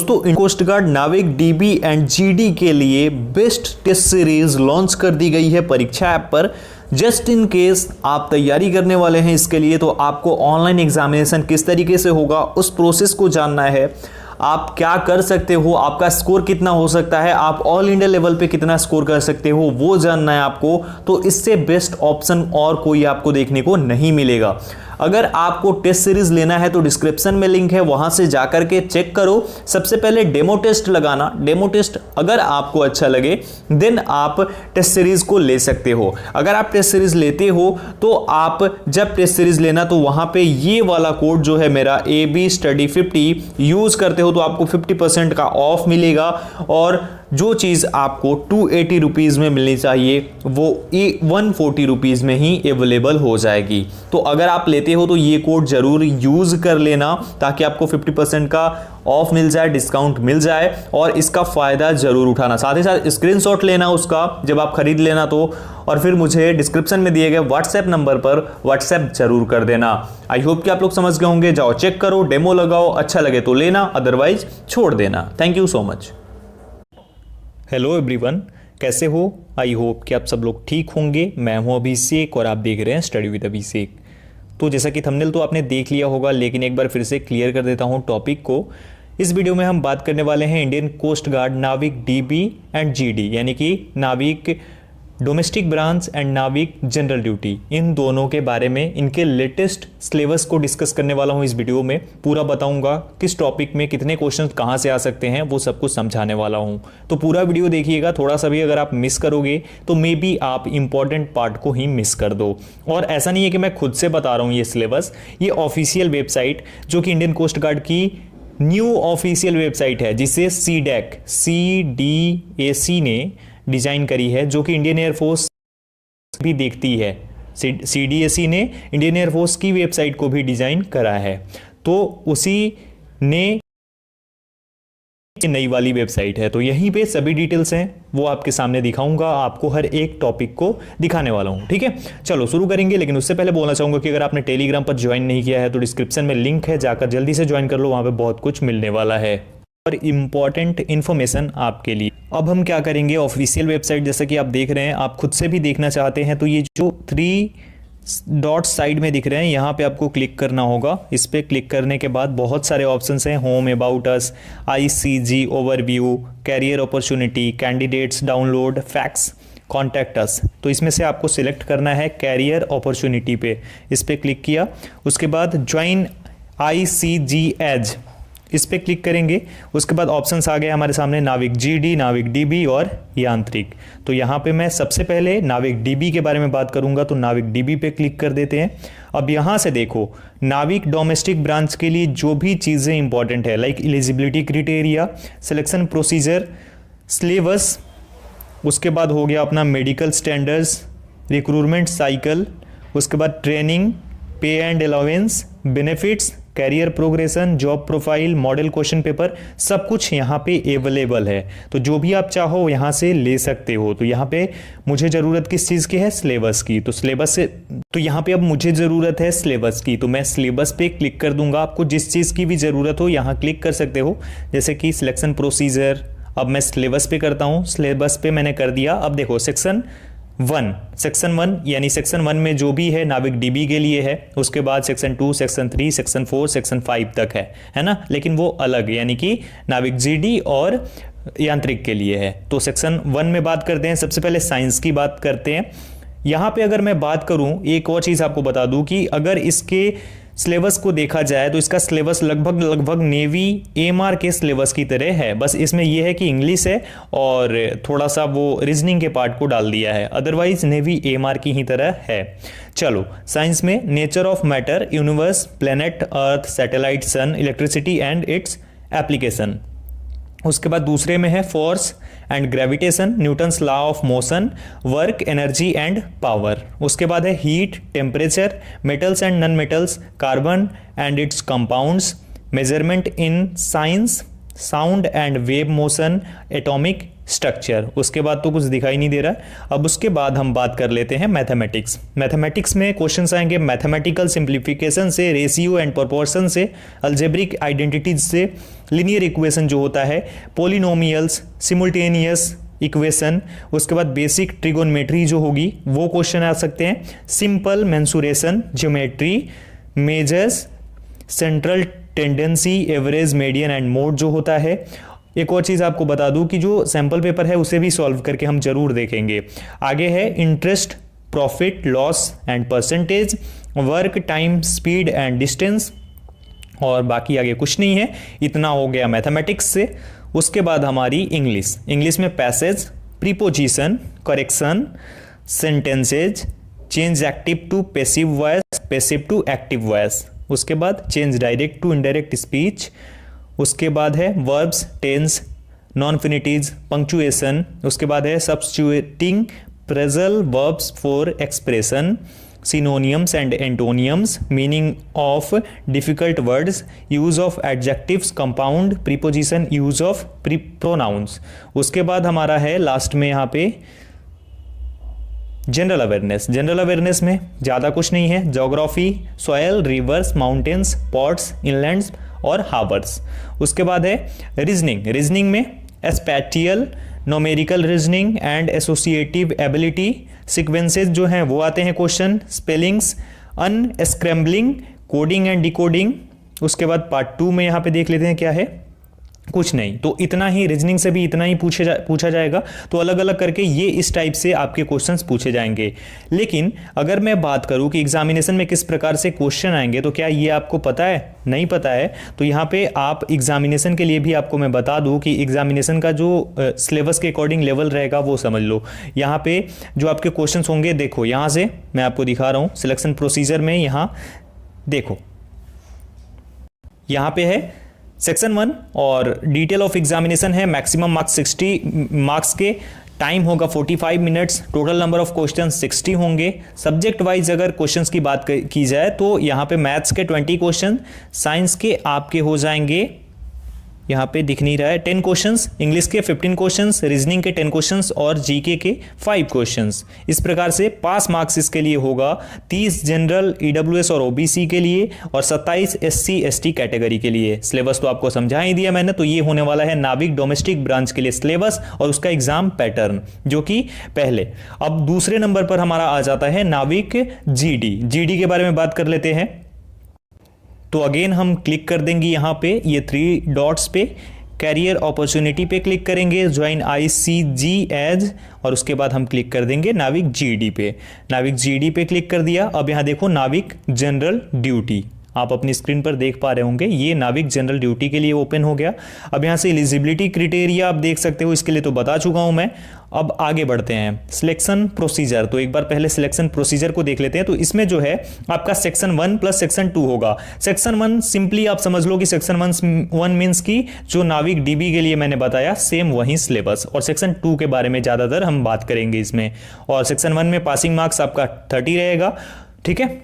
दोस्तों, Indian coast guard नाविक dB and GD के लिए बेस्ट टेस्ट सीरीज लॉन्च कर दी गई है परीक्षा ऐप पर। जस्ट इन केस आप तैयारी करने वाले हैं इसके लिए, तो आपको ऑनलाइन एग्जामिनेशन किस तरीके से होगा उस प्रोसेस को जानना है। आप क्या कर सकते हो, आपका स्कोर कितना हो सकता है, आप ऑल इंडिया लेवल पे कितना स्कोर कर सकते हो वो जानना है आपको। तो इससे बेस्ट ऑप्शन और कोई आपको देखने को नहीं मिलेगा। अगर आपको टेस्ट सीरीज लेना है तो डिस्क्रिप्शन में लिंक है, वहां से जाकर के चेक करो। सबसे पहले डेमो टेस्ट लगाना। डेमो टेस्ट अगर आपको अच्छा लगे देन आप टेस्ट सीरीज को ले सकते हो। अगर आप टेस्ट सीरीज लेते हो तो आप जब टेस्ट सीरीज लेना तो वहां पे ये वाला कोड जो है मेरा AB Study 50 यूज करते हो तो आपको 50% का ऑफ मिलेगा। और जो चीज आपको 280 रुपीज में मिलनी चाहिए वो 140 रुपीज में ही अवेलेबल हो जाएगी। तो अगर आप लेते हो तो ये कोड जरूर यूज कर लेना ताकि आपको 50% का ऑफ मिल जाए, डिस्काउंट मिल जाए, और इसका फायदा जरूर उठाना। साथ ही साथ स्क्रीनशॉट लेना उसका जब आप खरीद लेना तो, और फिर मुझे डिस्क्रिप्शन में दिए गए व्हाट्सएप नंबर पर व्हाट्सएप जरूर कर देना। आई होप कि आप लोग समझ गए होंगे। जाओ चेक करो, डेमो लगाओ, अच्छा लगे तो लेना, अदरवाइज छोड़ देना। Thank you so much. Hello everyone, कैसे हो? आई होप कि आप सब लोग ठीक होंगे। मैं हूं अभिषेक और आप देख रहे हैं स्टडी विद अभिषेक। तो जैसा कि थंबनेल तो आपने देख लिया होगा, लेकिन एक बार फिर से क्लियर कर देता हूं टॉपिक को। इस वीडियो में हम बात करने वाले हैं इंडियन कोस्ट गार्ड नाविक डीबी एंड जीडी, यानी कि नाविक डोमेस्टिक ब्रांच एंड नाविक जनरल ड्यूटी, इन दोनों के बारे में, इनके लेटेस्ट सिलेबस को डिस्कस करने वाला हूं इस वीडियो में। पूरा बताऊंगा किस टॉपिक में कितने क्वेश्चंस कहां से आ सकते हैं, वो सब कुछ समझाने वाला हूं। तो पूरा वीडियो देखिएगा। थोड़ा सा भी अगर आप मिस करोगे तो मे बी आप इंपॉर्टेंट पार्ट को ही मिस कर दो। और ऐसा नहीं है कि मैं खुद से बता रहा हूं ये सिलेबस, ये ऑफिशियल वेबसाइट जो कि इंडियन कोस्ट गार्ड की न्यू ऑफिशियल वेबसाइट है, जिसे CDAC ने डिजाइन करी है, जो कि इंडियन एयरफोर्स भी देखती है। CDAC ने इंडियन एयरफोर्स की वेबसाइट को भी डिजाइन करा है, तो उसी ने नई वाली वेबसाइट है। तो यहीं पे सभी डिटेल्स हैं, वो आपके सामने दिखाऊंगा, आपको हर एक टॉपिक को दिखाने वाला हूं। ठीक है, चलो शुरू करेंगे। लेकिन उससे पहले बोलना चाहूंगा कि अगर आपने टेलीग्राम पर ज्वाइन नहीं किया है तो डिस्क्रिप्शन में लिंक है, जाकर जल्दी से ज्वाइन कर लो, वहां पे बहुत कुछ मिलने वाला है और इंपॉर्टेंट इन्फॉर्मेशन आपके लिए। अब हम क्या करेंगे, ऑफिशियल वेबसाइट जैसा कि आप देख रहे हैं, आप खुद से भी देखना चाहते हैं तो ये जो 3 डॉट साइड में दिख रहे हैं, यहाँ पे आपको क्लिक करना होगा। इस पे क्लिक करने के बाद बहुत सारे ऑप्शंस हैं, home, about us, ICG overview, career opportunity, candidates, download, facts, contact us. तो इसमें से आपको सिलेक्ट करना है कैरियर अपॉर्चुनिटी पे। इस पे क्लिक किया, उसके बाद ज्वाइन ICG एज, इस पे क्लिक करेंगे। उसके बाद ऑप्शंस आ गए हमारे सामने, नाविक जीडी, नाविक डीबी और यांत्रिक। तो यहाँ पे मैं सबसे पहले नाविक डीबी के बारे में बात करूंगा, तो नाविक डीबी पे क्लिक कर देते हैं। अब यहाँ से देखो, नाविक डोमेस्टिक ब्रांच के लिए जो भी चीज़ें इंपॉर्टेंट है, like eligibility criteria, selection procedure, syllabus, उसके बाद हो गया अपना मेडिकल स्टैंडर्ड्स, रिक्रूटमेंट साइकिल, उसके बाद training, pay and allowance, benefits, career progression, job profile, model question paper, सब कुछ यहाँ पे अवेलेबल है। तो जो भी आप चाहो यहाँ से ले सकते हो। तो यहाँ पे मुझे ज़रूरत किस चीज़ की है, सिलेबस की। तो सिलेबस से, तो यहाँ पे अब मुझे ज़रूरत है सिलेबस की, तो मैं सिलेबस पे क्लिक कर दूंगा। आपको जिस चीज़ की भी ज़रूरत हो यहाँ क्लिक कर सकते हो, जैसे कि सिलेक्शन प्रोसीजर। अब मैं सिलेबस पे करता हूँ, सिलेबस पे मैंने कर दिया। अब देखो सेक्शन 1 यानी सेक्शन 1 में जो भी है नाविक डीबी के लिए है, उसके बाद सेक्शन 2, सेक्शन 3, सेक्शन 4, सेक्शन 5 तक है ना, लेकिन वो अलग, यानी कि नाविक जीडी और यांत्रिक के लिए है। तो सेक्शन 1 में बात करते हैं। सबसे पहले साइंस की बात करते हैं। यहाँ पे अगर मैं बात करूँ, एक और चीज़ आपको बता दूँ कि अगर इसके सिलेबस को देखा जाए तो इसका सिलेबस लगभग नेवी AMR के सिलेबस की तरह है। बस इसमें यह है कि इंग्लिश है और थोड़ा सा वो रीजनिंग के पार्ट को डाल दिया है, अदरवाइज नेवी AMR की ही तरह है। चलो, साइंस में nature of matter, universe, planet, earth, satellite, sun, electricity and its application. उसके बाद दूसरे में है force and gravitation, Newton's law of motion, work, energy and power. उसके बाद है heat, temperature, metals and non metals, carbon and its compounds, measurement in science, sound and wave motion, atomic structure. उसके बाद तो कुछ दिखाई नहीं दे रहा है। अब उसके बाद हम बात कर लेते हैं मैथमेटिक्स। मैथमेटिक्स में क्वेश्चंस आएंगे मैथमेटिकल सिंप्लीफिकेशन से, रेशियो एंड प्रोपोर्शन से, अलजेब्रिक आइडेंटिटीज से, लिनियर इक्वेशन जो होता है, पोलिनोमियल्स, सिमुल्टेनियस इक्वेशन, उसके बाद बेसिक ट्रिगोनोमेट्री जो होगी वो क्वेश्चन आ सकते हैं, simple mensuration, geometry, measures, central tendency, average, median and mode जो होता है। एक और चीज़ आपको बता दूं कि जो सैंपल पेपर है उसे भी सॉल्व करके हम जरूर देखेंगे। आगे है interest, profit, loss and percentage, work, time, speed and distance, और बाकी आगे कुछ नहीं है। इतना हो गया मैथमेटिक्स से। उसके बाद हमारी इंग्लिश। इंग्लिश में passage, preposition, correction, sentences, change active to passive voice, passive to active voice. उसके बाद change direct to indirect speech. उसके बाद है verbs, tense, non finites, punctuation. उसके बाद है substituting phrasal verbs for expression, synonyms and antonyms, meaning of difficult words, use of adjectives, compound preposition, use of pronouns। उसके बाद हमारा है लास्ट में यहाँ पे जनरल अवेयरनेस। जनरल अवेयरनेस में ज़्यादा कुछ नहीं है, geography, soil, rivers, mountains, ports, inlands और हार्बर्स। उसके बाद है रीजनिंग। रीजनिंग में spatial, numerical reasoning and associative ability, sequences जो हैं वो आते हैं question, spellings, unscrambling, coding and decoding. उसके बाद पार्ट 2 में यहाँ पे देख लेते हैं क्या है, कुछ नहीं। तो इतना ही, रीजनिंग से भी इतना ही पूछा जाएगा। तो अलग अलग करके ये इस टाइप से आपके क्वेश्चंस पूछे जाएंगे। लेकिन अगर मैं बात करूं कि एग्जामिनेशन में किस प्रकार से क्वेश्चन आएंगे, तो क्या ये आपको पता है? नहीं पता है तो यहाँ पे आप एग्जामिनेशन के लिए भी आपको मैं बता दूं कि एग्जामिनेशन का जो सिलेबस के अकॉर्डिंग लेवल रहेगा वो समझ लो। यहाँ पे जो आपके क्वेश्चन होंगे, देखो यहाँ से मैं आपको दिखा रहा हूँ सिलेक्शन प्रोसीजर में। यहाँ देखो, यहाँ पे है सेक्शन 1 और डिटेल ऑफ एग्जामिनेशन है। मैक्सिमम मार्क्स 60 मार्क्स के, टाइम होगा 45 minutes, total number of question 60 होंगे। सब्जेक्ट वाइज अगर क्वेश्चंस की बात की जाए तो यहाँ पे मैथ्स के 20 क्वेश्चन, साइंस के आपके हो जाएंगे, यहाँ पे दिख नहीं रहा है, 10 क्वेश्चंस, इंग्लिश के 15 क्वेश्चंस, रीजनिंग के 10 क्वेश्चंस और जीके के 5 क्वेश्चंस। इस प्रकार से पास मार्क्स इसके लिए होगा 30 जनरल, ईडब्ल्यूएस और ओबीसी के लिए और 27 एससी एसटी कैटेगरी के लिए। सिलेबस तो आपको समझा ही दिया मैंने। तो ये होने वाला है नाविक डोमेस्टिक ब्रांच के लिए सिलेबस और उसका एग्जाम पैटर्न, जो कि पहले। अब दूसरे नंबर पर हमारा आ जाता है नाविक जीडी। जीडी के बारे में बात कर लेते हैं। तो अगेन हम क्लिक कर देंगे यहाँ पे, ये 3 डॉट्स पे, कैरियर अपॉर्चुनिटी पे क्लिक करेंगे, ज्वाइन आईसीजी एज, और उसके बाद हम क्लिक कर देंगे नाविक जीडी पे। नाविक जीडी पे क्लिक कर दिया। अब यहाँ देखो नाविक जनरल ड्यूटी, आप अपनी स्क्रीन पर देख पा रहे होंगे, ये नाविक जनरल ड्यूटी के लिए ओपन हो गया। अब यहाँ से एलिजिबिलिटी क्राइटेरिया आप देख सकते हो, इसके लिए तो बता चुका हूँ मैं। अब आगे बढ़ते हैं, सिलेक्शन प्रोसीजर। तो एक बार पहले सिलेक्शन प्रोसीजर को देख लेते हैं। तो इसमें जो है आपका सेक्शन 1 प्लस सेक्शन 2 होगा। सेक्शन 1 सिंपली आप समझ लो कि सेक्शन 1 मीन्स की जो नाविक डीबी के लिए मैंने बताया सेम वही सिलेबस, और सेक्शन 2 के बारे में ज्यादातर हम बात करेंगे इसमें। और सेक्शन 1 में पासिंग मार्क्स आपका 30 रहेगा, ठीक है,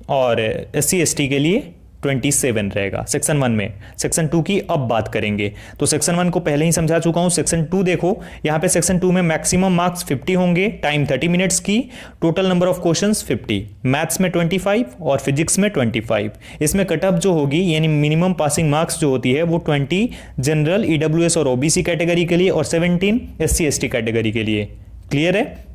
और एससी एसटी के लिए 27 रहेगा सेक्शन 1 में। सेक्शन 2 की अब बात करेंगे। तो सेक्शन 1 को पहले ही समझा चुका हूं। सेक्शन 2 देखो, यहां पे सेक्शन 2 में मैक्सिमम मार्क्स 50 होंगे, टाइम 30 मिनट्स की, total number of questions 50, maths में 25 और फिजिक्स में 25। इसमें कटअप जो होगी यानी मिनिमम पासिंग मार्क्स जो होती है वो 20 जनरल, ईडब्ल्यूएस और ओबीसी कैटेगरी के लिए और 17 एससी एसटी कैटेगरी के लिए। क्लियर है?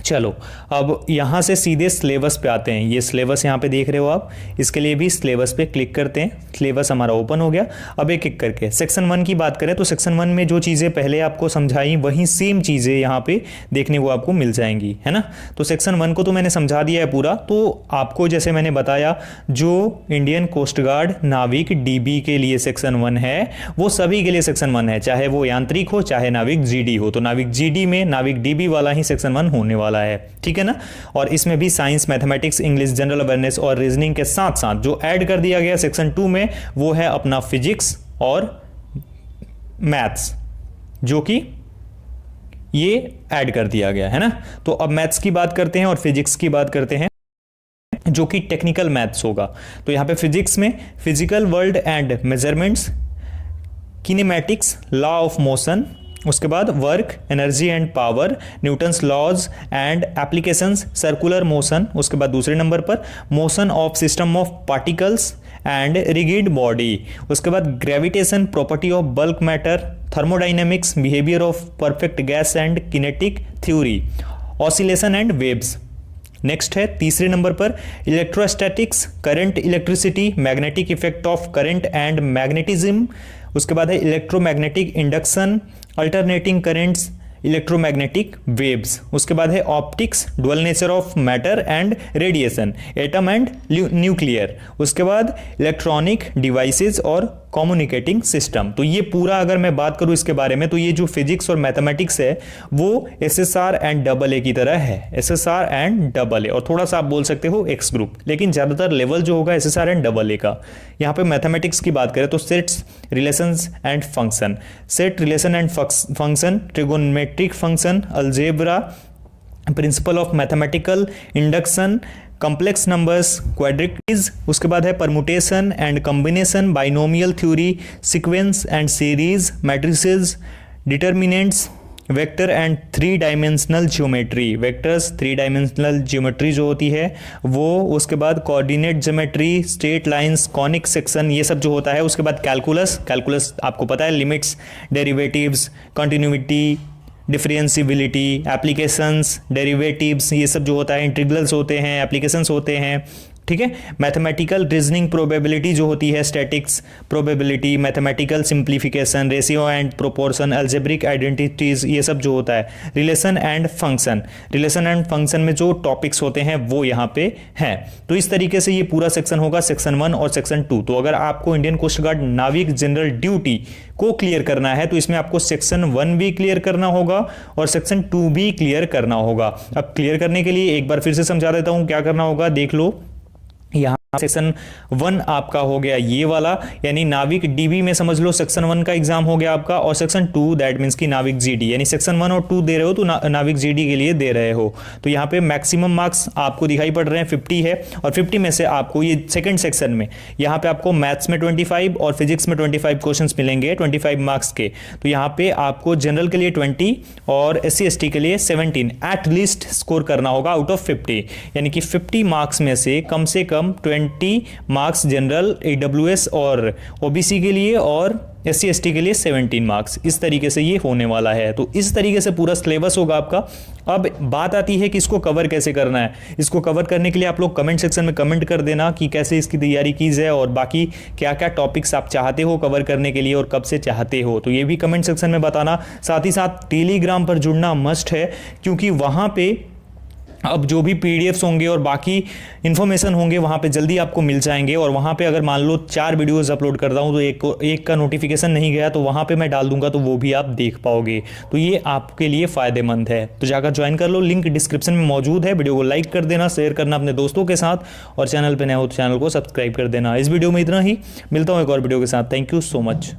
चलो अब यहां से सीधे सिलेबस पे आते हैं। ये सिलेबस यहां पे देख रहे हो आप, इसके लिए भी सिलेबस पे क्लिक करते हैं। सिलेबस हमारा ओपन हो गया। अब एक एक करके सेक्शन 1 की बात करें तो सेक्शन 1 में जो चीज़ें पहले आपको समझाई वही सेम चीज़ें यहाँ पे देखने को आपको मिल जाएंगी, है ना। तो सेक्शन 1 को तो मैंने समझा दिया है पूरा। तो आपको जैसे मैंने बताया, जो इंडियन कोस्ट गार्ड नाविक डीबी के लिए सेक्शन 1 है वो सभी के लिए सेक्शन 1 है, चाहे वो यांत्रिक हो चाहे नाविक जीडी हो। तो नाविक जीडी में नाविक डीबी वाला ही सेक्शन 1 होने वाला है, ठीक है ना। और इसमें भी science, mathematics, English, general awareness और रीजनिंग के साथ साथ जो ऐड कर दिया गया सेक्शन 2 में वो है अपना फिजिक्स और मैथ्स, जो कि ये ऐड कर दिया गया है ना। तो अब मैथ्स की बात करते हैं और फिजिक्स की बात करते हैं, जो कि टेक्निकल मैथ्स होगा। तो यहां पे फिजिक्स में physical world and measurements, kinematics, law of motion, उसके बाद work, energy and power, Newton's laws and applications, circular motion, उसके बाद दूसरे नंबर पर motion of system of particles and rigid body, उसके बाद gravitation, property of bulk matter, thermodynamics, behaviour of perfect gas and kinetic theory, oscillation and waves. Next है तीसरे नंबर पर electrostatics, current, electricity, magnetic effect of current and magnetism, उसके बाद है electromagnetic induction, alternating currents, electromagnetic waves, उसके बाद है optics, dual nature of matter and radiation, atom and nuclear, उसके बाद इलेक्ट्रॉनिक डिवाइसेस और कम्युनिकेटिंग सिस्टम। तो ये पूरा अगर मैं बात करूं इसके बारे में तो ये जो फिजिक्स और मैथमेटिक्स है वो एसएसआर एंड डबल ए की तरह है, एसएसआर एंड डबल ए, और थोड़ा सा आप बोल सकते हो एक्स ग्रुप, लेकिन ज्यादातर लेवल जो होगा एसएसआर एंड डबल ए का। यहाँ पे मैथमेटिक्स की बात करें तो sets, relations and function, set, relation and function, trigonometric function, algebra, principle of mathematical induction, complex numbers, quadratics, उसके बाद है permutation and combination, binomial theory, sequence and series, matrices, determinants, vector and three dimensional geometry, vectors, three dimensional geometry जो होती है वो, उसके बाद coordinate geometry, straight lines, conic section, ये सब जो होता है। उसके बाद कैलकुलस, कैलकुलस आपको पता है, limits, derivatives, continuity, differentiability, applications, derivatives, ये सब जो होता है, इंटीग्रल्स होते हैं, एप्लीकेशंस होते हैं, ठीक है। मैथमेटिकल रीजनिंग, प्रोबेबिलिटी जो होती है, statics probability, mathematical simplification, ratio and proportion, algebraic identities, ये सब जो होता है। Relation and function, relation and function में जो टॉपिक्स होते हैं वो यहाँ पे हैं। तो इस तरीके से ये पूरा सेक्शन होगा, सेक्शन 1 और सेक्शन 2। तो अगर आपको इंडियन कोस्ट गार्ड नाविक जनरल ड्यूटी को क्लियर करना है तो इसमें आपको सेक्शन 1 भी क्लियर करना होगा और सेक्शन 2 भी क्लियर करना होगा। अब क्लियर करने के लिए एक बार फिर से समझा देता हूं क्या करना होगा, देख लो। यहाँ सेक्शन 1 आपका हो गया ये वाला, यानी नाविक डीबी में समझ लो सेक्शन 1 का एग्जाम हो गया आपका, और सेक्शन 2 दैट मींस की नाविक जीडी, यानी सेक्शन 1 और 2 दे रहे हो तो नाविक जीडी के लिए दे रहे हो। तो यहाँ पे मैक्सिमम मार्क्स आपको दिखाई पड़ रहे हैं 50 है, और 50 में से आपको ये सेकंड सेक्शन में यहाँ पे आपको मैथ्स में 25 और फिजिक्स में 25 क्वेश्चंस मिलेंगे 25 मार्क्स के। तो यहाँ पे आपको जनरल के लिए 20 और SC ST के लिए 17 एट लीस्ट स्कोर करना होगा आउट ऑफ 50, यानी कि 50 मार्क्स में से कम 20 मार्क्स जनरल, AWS और OBC के लिए, और SC ST के लिए 17 मार्क्स। इस तरीके से ये होने वाला है। तो इस तरीके से पूरा सिलेबस होगा आपका। अब बात आती है कि इसको कवर कैसे करना है। इसको कवर करने के लिए आप लोग कमेंट सेक्शन में कमेंट कर देना कि कैसे इसकी तैयारी की जाए और बाकी क्या क्या टॉपिक्स आप चाहते हो कवर करने के लिए और कब से चाहते हो, तो ये भी कमेंट सेक्शन में बताना। साथ ही साथ टेलीग्राम पर जुड़ना मस्ट है, क्योंकि वहाँ पे अब जो भी PDFs होंगे और बाकी इन्फॉर्मेशन होंगे वहाँ पे जल्दी आपको मिल जाएंगे। और वहाँ पे अगर मान लो 4 वीडियोस अपलोड करता हूँ तो एक का नोटिफिकेशन नहीं गया तो वहाँ पे मैं डाल दूंगा, तो वो भी आप देख पाओगे। तो ये आपके लिए फ़ायदेमंद है, तो जाकर ज्वाइन कर लो, लिंक डिस्क्रिप्शन में मौजूद है। वीडियो को लाइक कर देना, शेयर करना अपने दोस्तों के साथ, और चैनल पर नए हो तो चैनल को सब्सक्राइब कर देना। इस वीडियो में इतना ही, मिलता हूँ एक और वीडियो के साथ। Thank you so much.